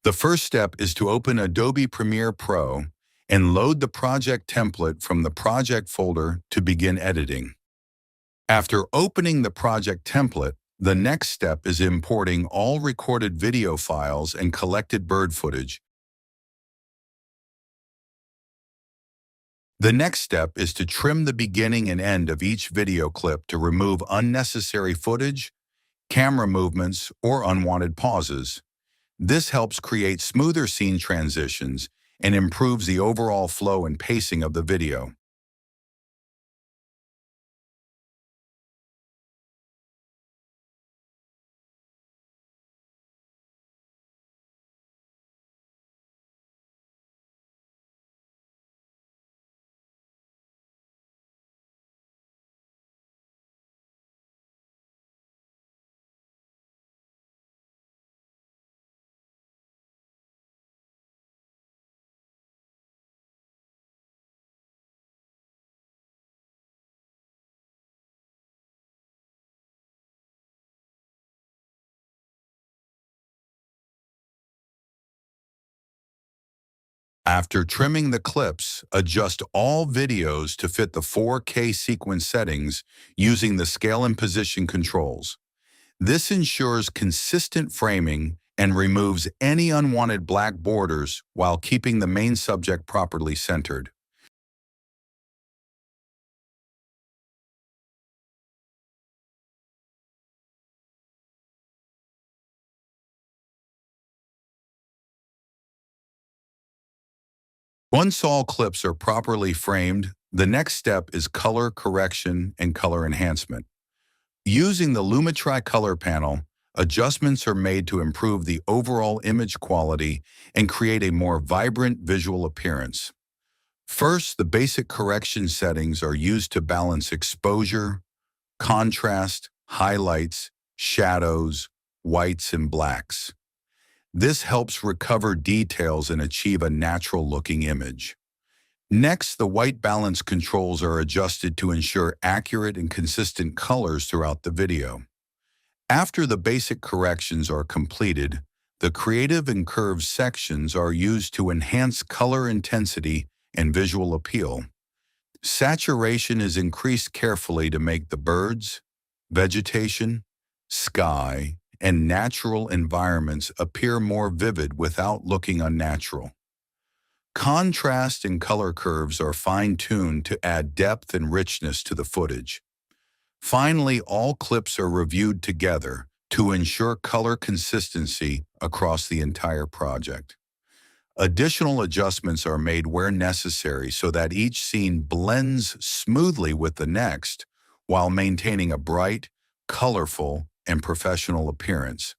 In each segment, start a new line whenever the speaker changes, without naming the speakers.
The first step is to open Adobe Premiere Pro and load the project template from the project folder to begin editing. After opening the project template, the next step is importing all recorded video files and collected bird footage. The next step is to trim the beginning and end of each video clip to remove unnecessary footage, camera movements, or unwanted pauses. This helps create smoother scene transitions and improves the overall flow and pacing of the video. After trimming the clips, adjust all videos to fit the 4K sequence settings using the scale and position controls. This ensures consistent framing and removes any unwanted black borders while keeping the main subject properly centered. Once all clips are properly framed, the next step is color correction and color enhancement. Using the Lumetri color panel, adjustments are made to improve the overall image quality and create a more vibrant visual appearance. First, the basic correction settings are used to balance exposure, contrast, highlights, shadows, whites, and blacks. This helps recover details and achieve a natural-looking image. Next, the white balance controls are adjusted to ensure accurate and consistent colors throughout the video. After the basic corrections are completed, the creative and curved sections are used to enhance color intensity and visual appeal. Saturation is increased carefully to make the birds, vegetation, sky, and natural environments appear more vivid without looking unnatural. Contrast and color curves are fine-tuned to add depth and richness to the footage. Finally, all clips are reviewed together to ensure color consistency across the entire project. Additional adjustments are made where necessary so that each scene blends smoothly with the next while maintaining a bright, colorful, and professional appearance.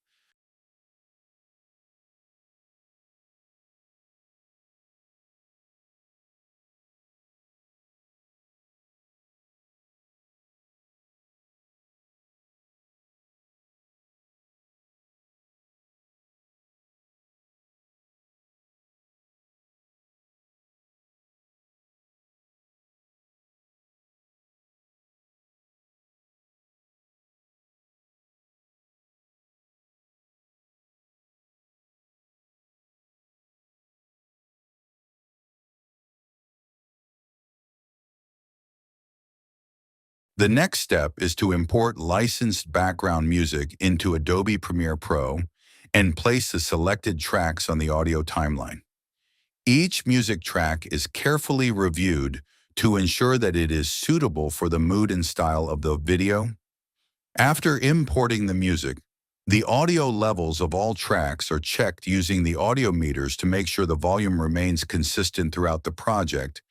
The next step is to import licensed background music into Adobe Premiere Pro and place the selected tracks on the audio timeline. Each music track is carefully reviewed to ensure that it is suitable for the mood and style of the video. After importing the music, the audio levels of all tracks are checked using the audio meters to make sure the volume remains consistent throughout the project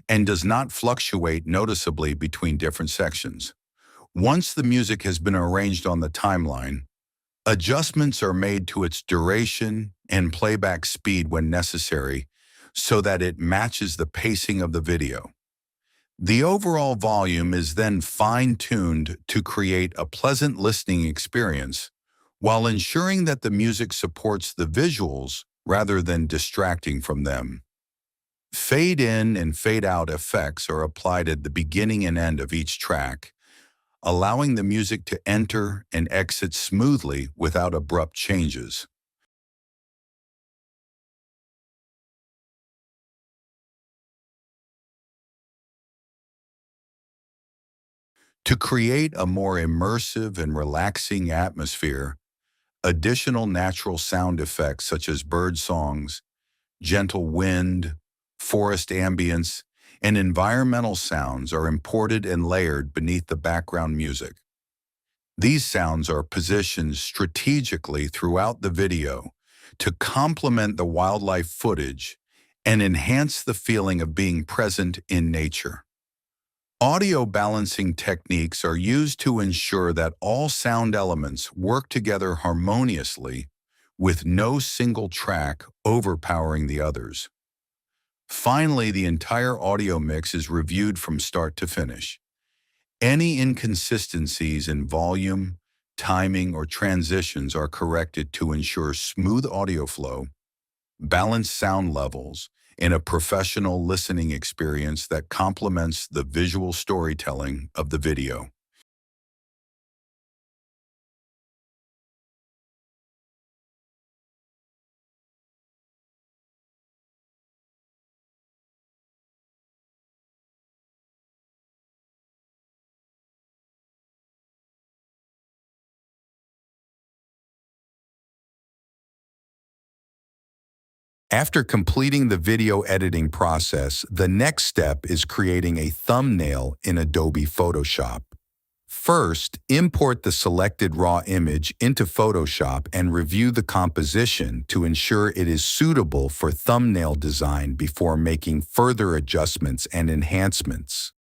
and does not fluctuate noticeably between different sections. Once the music has been arranged on the timeline, adjustments are made to its duration and playback speed when necessary so that it matches the pacing of the video. The overall volume is then fine-tuned to create a pleasant listening experience while ensuring that the music supports the visuals rather than distracting from them. Fade in and fade out effects are applied at the beginning and end of each track, allowing the music to enter and exit smoothly without abrupt changes. To create a more immersive and relaxing atmosphere, additional natural sound effects such as bird songs, gentle wind, forest ambience, and environmental sounds are imported and layered beneath the background music. These sounds are positioned strategically throughout the video to complement the wildlife footage and enhance the feeling of being present in nature. Audio balancing techniques are used to ensure that all sound elements work together harmoniously with no single track overpowering the others. Finally, the entire audio mix is reviewed from start to finish. Any inconsistencies in volume, timing, or transitions are corrected to ensure smooth audio flow, balanced sound levels, and a professional listening experience that complements the visual storytelling of the video. After completing the video editing process, the next step is creating a thumbnail in Adobe Photoshop. First, import the selected raw image into Photoshop and review the composition to ensure it is suitable for thumbnail design before making further adjustments and enhancements.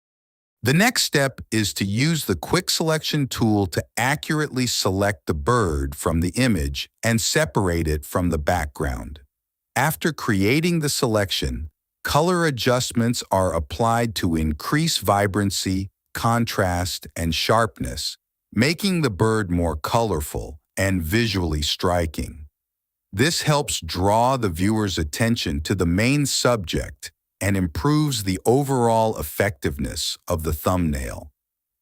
The next step is to use the Quick Selection tool to accurately select the bird from the image and separate it from the background. After creating the selection, color adjustments are applied to increase vibrancy, contrast, and sharpness, making the bird more colorful and visually striking. This helps draw the viewer's attention to the main subject and improves the overall effectiveness of the thumbnail.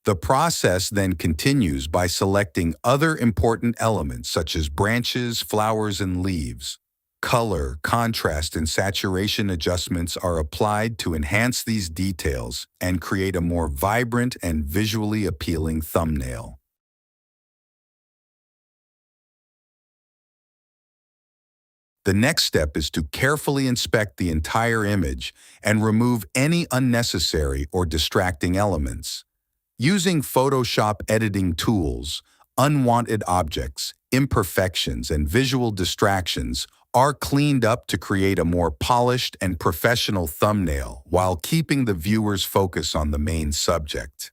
The process then continues by selecting other important elements such as branches, flowers, and leaves. Color, contrast, and saturation adjustments are applied to enhance these details and create a more vibrant and visually appealing thumbnail. The next step is to carefully inspect the entire image and remove any unnecessary or distracting elements. Using Photoshop editing tools, unwanted objects, imperfections, and visual distractions are cleaned up to create a more polished and professional thumbnail while keeping the viewer's focus on the main subject.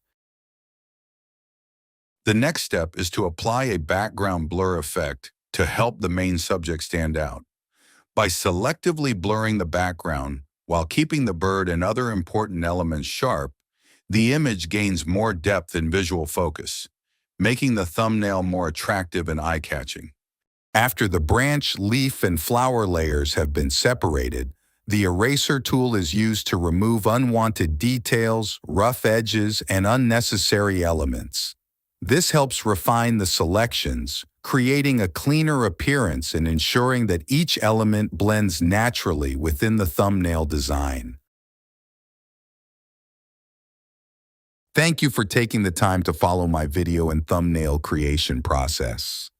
The next step is to apply a background blur effect to help the main subject stand out. By selectively blurring the background while keeping the bird and other important elements sharp, the image gains more depth and visual focus, making the thumbnail more attractive and eye-catching. After the branch, leaf, and flower layers have been separated, the eraser tool is used to remove unwanted details, rough edges, and unnecessary elements. This helps refine the selections, creating a cleaner appearance and ensuring that each element blends naturally within the thumbnail design. Thank you for taking the time to follow my video and thumbnail creation process.